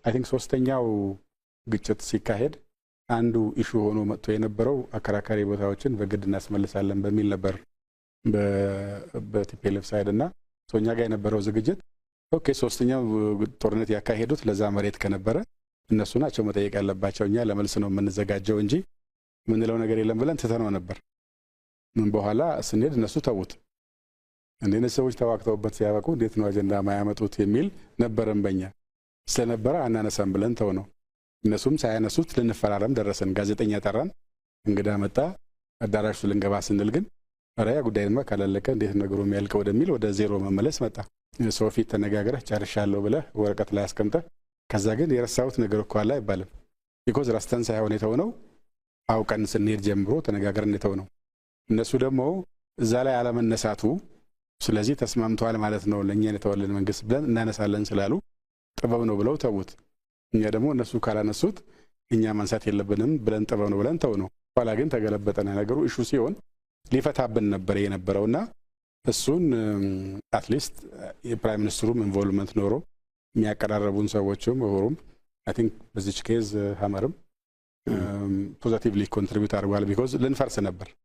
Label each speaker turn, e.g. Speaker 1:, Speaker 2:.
Speaker 1: አይ ቲንክ ሶስተኛው ግጭት ሲካሄድ አንዱ ኢሹ ሆኖ መጥቶ የነበረው አከራካሪ ቦታዎችን በግድ እናስመልሳለን በሚል ነበር በቲፒኤልኤፍ ሳይድ እና ሶኛ ጋር የነበረው ዝግጅት ኦኬ ሶስተኛው ጦርነት ያካሄዱት ለዛ መሬት ከነበረ እነሱ ናቸው መጠየቅ ያለባቸው እኛ ለመልስ ነው የምንዘጋጀው እንጂ ምንለው ነገር የለም ብለን ትተነው ነበር ምን በኋላ ስንሄድ እነሱ ተውት እንደነ ሰዎች ተዋክተውበት ሲያበቁ እንዴት ነው አጀንዳ ማያመጡት የሚል ነበርም በእኛ ስለነበረ አናነሳም ብለን ተው ነው እነሱም ሳያነሱት ልንፈራረም ደረሰን ጋዜጠኛ ጠራን እንግዳ መጣ አዳራሹ ልንገባ ስንል ግን አራያ ጉዳይማ ካላለቀ እንዴት ነገሩ የሚያልቀው ወደሚል ወደ ዜሮ መመለስ መጣ ሶፊ ተነጋግረህ ጨርሻለሁ ብለህ ወረቀት ላይ አስቀምጠህ ከዛ ግን የረሳሁት ነገር እኮ አለ አይባልም ቢኮዝ ራስተን ሳይሆን የተወነው አውቀን ስንሄድ ጀምሮ ተነጋግረን የተወነው እነሱ ደግሞ እዛ ላይ አለመነሳቱ ስለዚህ ተስማምቷል ማለት ነው ለኛ የተወለን መንግስት ብለን እናነሳለን ስላሉ ጥበብ ነው ብለው ተውት እኛ ደግሞ እነሱ ካላነሱት እኛ ማንሳት የለብንም ብለን ጥበብ ነው ብለን ተው ነው ኋላ ግን ተገለበጠና ነገሩ ኢሹ ሲሆን ሊፈታብን ነበር የነበረውና እሱን አትሊስት የፕራይም ሚኒስትሩም ኢንቮልቭመንት ኖሮ የሚያቀራረቡን ሰዎችም ወሩም አይ ቲንክ በዚች ኬዝ ሀመርም ፖዚቲቭሊ ኮንትሪቢዩት አድርጓል ቢኮዝ ልንፈርስ ነበር